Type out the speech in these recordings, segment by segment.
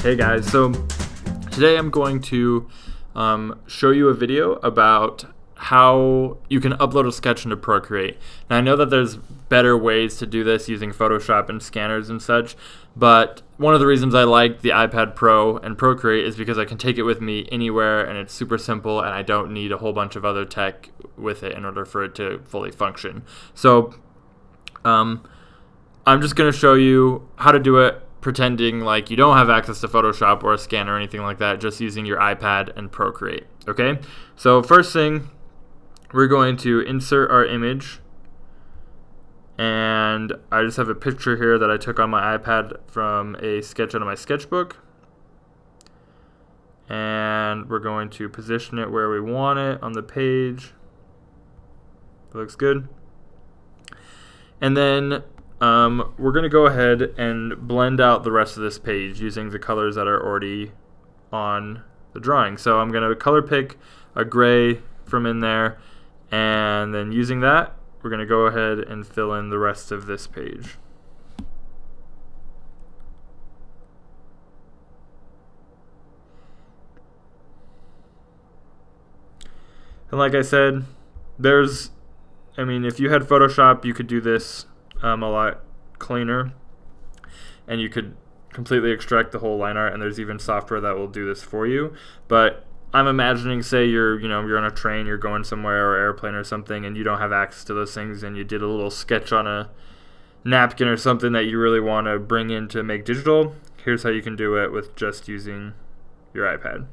Hey guys, so today I'm going to show you a video about how you can upload a sketch into Procreate. Now I know that there's better ways to do this using Photoshop and scanners and such, but one of the reasons I like the iPad Pro and Procreate is because I can take it with me anywhere and it's super simple and I don't need a whole bunch of other tech with it in order for it to fully function. So I'm just going to show you how to do it pretending like you don't have access to Photoshop or a scanner or anything like that, just using your iPad and Procreate. Okay, so first thing, we're going to insert our image, and I just have a picture here that I took on my iPad from a sketch out of my sketchbook, and we're going to position it where we want it on the page. That looks good. And then we're going to go ahead and blend out the rest of this page using the colors that are already on the drawing. So I'm going to color pick a gray from in there, and then using that, we're going to go ahead and fill in the rest of this page. And like I said, if you had Photoshop, you could do this a lot cleaner, and you could completely extract the whole line art, and there's even software that will do this for you. But I'm imagining, say you're on a train, you're going somewhere, or airplane or something, and you don't have access to those things, and you did a little sketch on a napkin or something that you really want to bring in to make digital. Here's how you can do it with just using your iPad.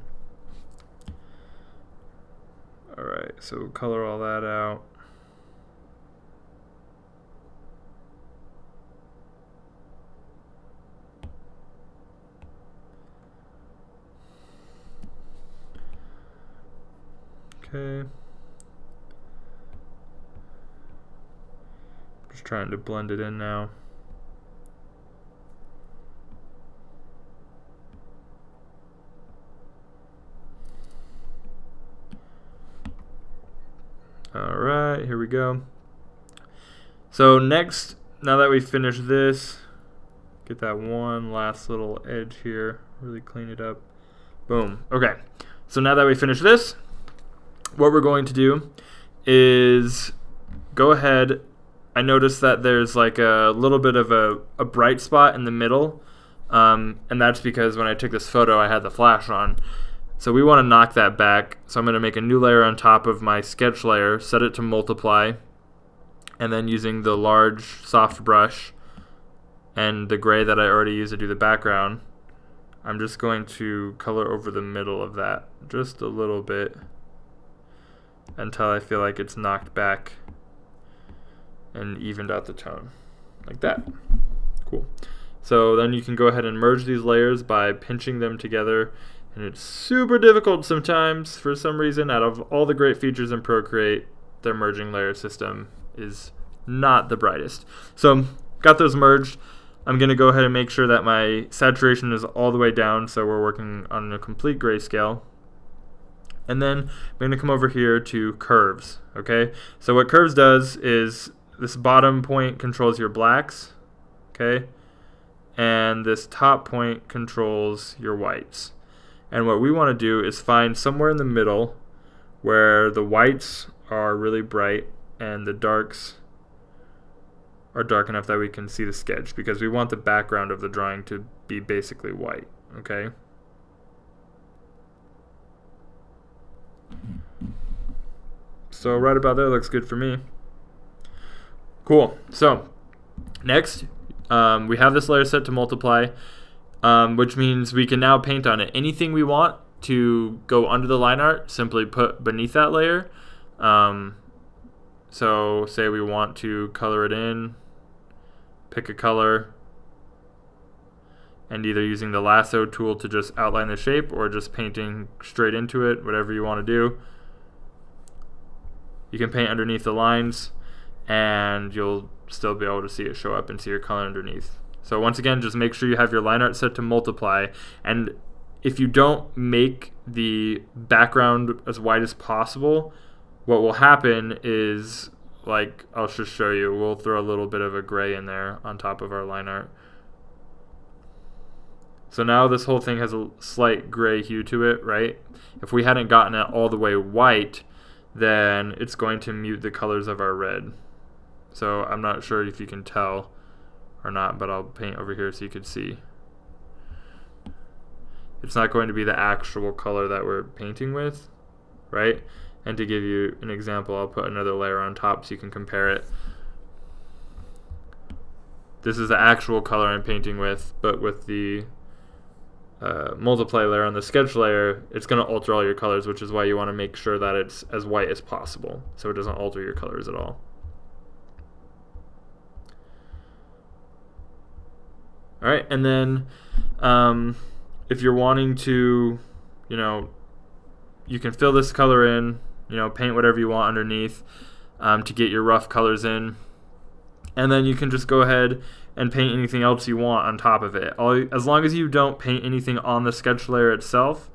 Alright, so color all that out. Okay. Just trying to blend it in now. Alright, here we go. So next, now that we finished this, get that one last little edge here, really clean it up. Boom. Okay, so now that we finished this, what we're going to do is go ahead. I noticed that there's like a little bit of a bright spot in the middle, and that's because when I took this photo I had the flash on. So we want to knock that back. So I'm going to make a new layer on top of my sketch layer, set it to multiply, and then using the large soft brush and the gray that I already used to do the background, I'm just going to color over the middle of that just a little bit until I feel like it's knocked back and evened out the tone, like that. Cool. So then you can go ahead and merge these layers by pinching them together, and it's super difficult sometimes. For some reason, out of all the great features in Procreate, their merging layer system is not the brightest. So got those merged. I'm going to go ahead and make sure that my saturation is all the way down, so we're working on a complete grayscale. And then I'm going to come over here to curves. Okay, so what curves does is this bottom point controls your blacks, okay, and this top point controls your whites. And what we want to do is find somewhere in the middle where the whites are really bright and the darks are dark enough that we can see the sketch, because we want the background of the drawing to be basically white. Okay. So right about there looks good for me. Cool. So next, we have this layer set to multiply, which means we can now paint on it. Anything we want to go under the line art, simply put beneath that layer. So say we want to color it in, pick a color, and either using the lasso tool to just outline the shape or just painting straight into it, whatever you want to do. You can paint underneath the lines, and you'll still be able to see it show up and see your color underneath. So once again, just make sure you have your line art set to multiply, and if you don't make the background as white as possible, what will happen is, like, I'll just show you, we'll throw a little bit of a gray in there on top of our line art. So now this whole thing has a slight gray hue to it, right? If we hadn't gotten it all the way white, then it's going to mute the colors of our red. So I'm not sure if you can tell or not, but I'll paint over here so you can see. It's not going to be the actual color that we're painting with, right? And to give you an example, I'll put another layer on top so you can compare it. This is the actual color I'm painting with, but with the multiply layer on the sketch layer, it's going to alter all your colors, which is why you want to make sure that it's as white as possible so it doesn't alter your colors at all. Alright, and then if you're wanting to, you can fill this color in, paint whatever you want underneath to get your rough colors in. And then you can just go ahead and paint anything else you want on top of it. As long as you don't paint anything on the sketch layer itself,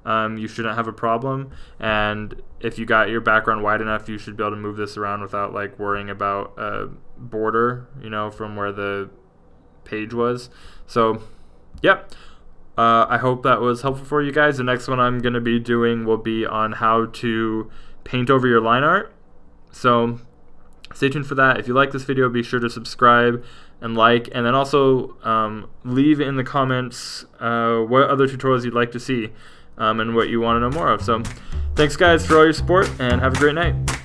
you shouldn't have a problem. And if you got your background wide enough, you should be able to move this around without like worrying about a border, from where the page was. So, yep. I hope that was helpful for you guys. The next one I'm going to be doing will be on how to paint over your line art. So stay tuned for that. If you like this video, be sure to subscribe and like, and then also leave in the comments what other tutorials you'd like to see and what you want to know more of. So thanks guys for all your support, and have a great night.